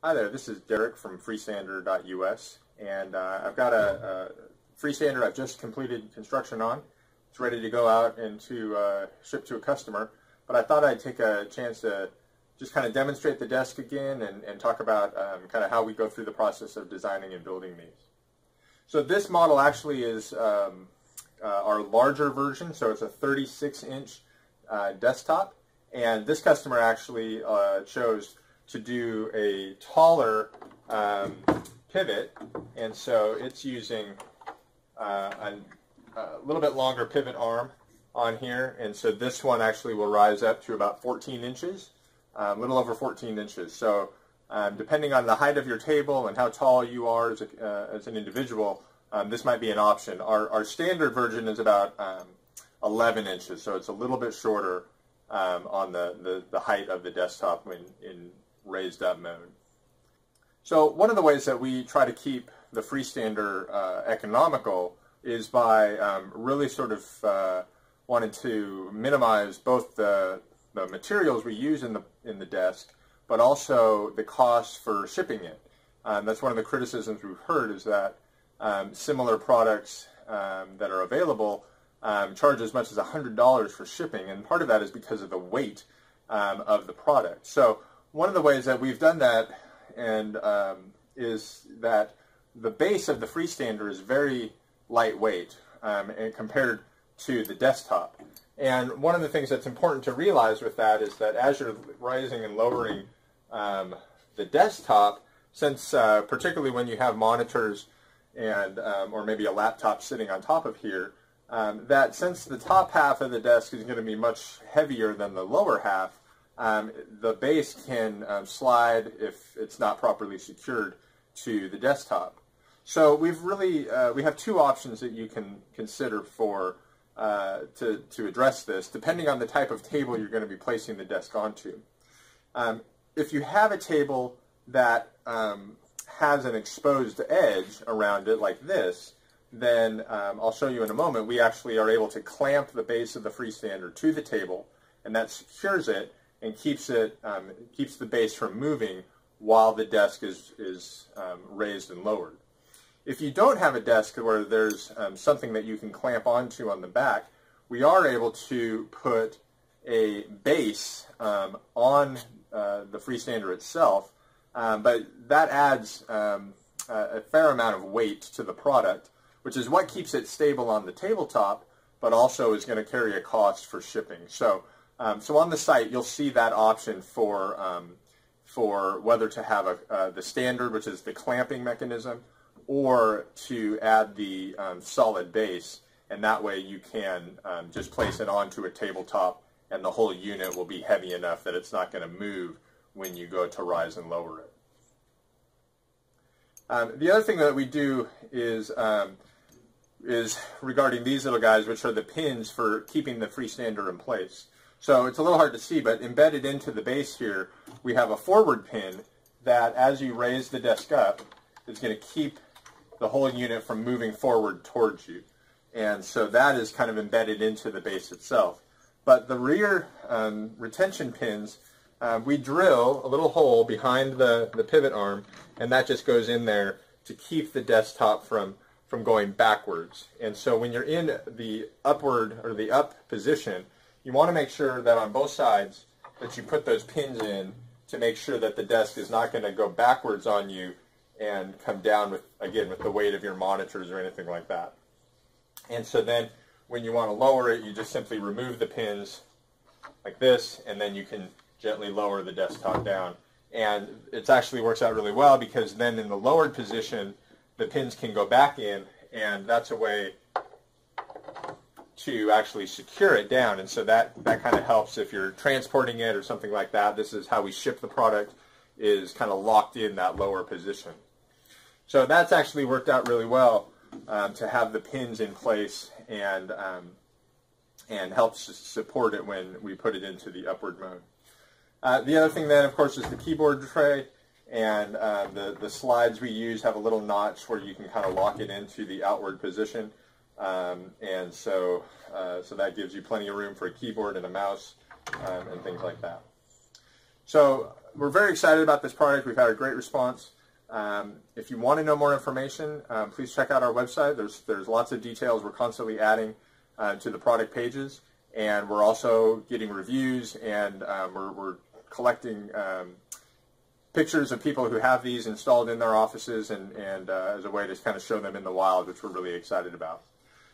Hi there, this is Derek from freestander.us, and I've got a freestander I've just completed construction on. It's ready to go out and to ship to a customer, but I thought I'd take a chance to just kind of demonstrate the desk again and talk about kind of how we go through the process of designing and building these. So this model actually is our larger version, so it's a 36-inch desktop, and this customer actually chose to do a taller pivot, and so it's using a little bit longer pivot arm on here, and so this one actually will rise up to about 14 inches, a little over 14 inches. So depending on the height of your table and how tall you are as an individual, this might be an option. Our standard version is about 11 inches, so it's a little bit shorter on the height of the desktop when in raised up mode. So one of the ways that we try to keep the freestander economical is by really sort of wanting to minimize both the materials we use in the desk, but also the cost for shipping it. That's one of the criticisms we've heard, is that similar products that are available charge as much as $100 for shipping, and part of that is because of the weight of the product. So one of the ways that we've done that is that the base of the freestander is very lightweight and compared to the desktop. And one of the things that's important to realize with that is that as you're rising and lowering the desktop, since particularly when you have monitors and or maybe a laptop sitting on top of here, that since the top half of the desk is going to be much heavier than the lower half, the base can slide if it's not properly secured to the desktop. So we've really we have two options that you can consider for to address this, depending on the type of table you're going to be placing the desk onto. If you have a table that has an exposed edge around it like this, then I'll show you in a moment, we actually are able to clamp the base of the freestander to the table, and that secures it and keeps the base from moving while the desk is raised and lowered. If you don't have a desk where there's something that you can clamp onto on the back, we are able to put a base on the freestander itself, but that adds a fair amount of weight to the product, which is what keeps it stable on the tabletop, but also is going to carry a cost for shipping. So on the site, you'll see that option for whether to have the standard, which is the clamping mechanism, or to add the solid base, and that way you can just place it onto a tabletop, and the whole unit will be heavy enough that it's not going to move when you go to rise and lower it. The other thing that we do is regarding these little guys, which are the pins for keeping the freestander in place. So it's a little hard to see, but embedded into the base here, we have a forward pin that, as you raise the desk up, is going to keep the whole unit from moving forward towards you. And so that is kind of embedded into the base itself. But the rear retention pins, we drill a little hole behind the pivot arm, and that just goes in there to keep the desktop from going backwards. And so when you're in the upward or the up position, you want to make sure that on both sides that you put those pins in to make sure that the desk is not going to go backwards on you and come down with the weight of your monitors or anything like that. And so then when you want to lower it, you just simply remove the pins like this, and then you can gently lower the desktop down. And it actually works out really well, because then in the lowered position, the pins can go back in, and that's a way to actually secure it down. And so that kind of helps if you're transporting it or something like that. This is how we ship the product, is kind of locked in that lower position. So that's actually worked out really well to have the pins in place and helps support it when we put it into the upward mode. The other thing then, of course, is the keyboard tray, and the slides we use have a little notch where you can kind of lock it into the outward position, and so that gives you plenty of room for a keyboard and a mouse and things like that. So we're very excited about this product. We've had a great response. If you want to know more information, please check out our website. There's lots of details. We're constantly adding to the product pages, and we're also getting reviews, and we're collecting pictures of people who have these installed in their offices, and as a way to kind of show them in the wild, which we're really excited about.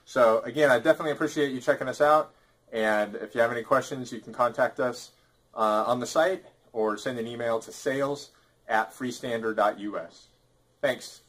So again, I definitely appreciate you checking us out, and if you have any questions, you can contact us on the site or send an email to sales@freestander.us. Thanks.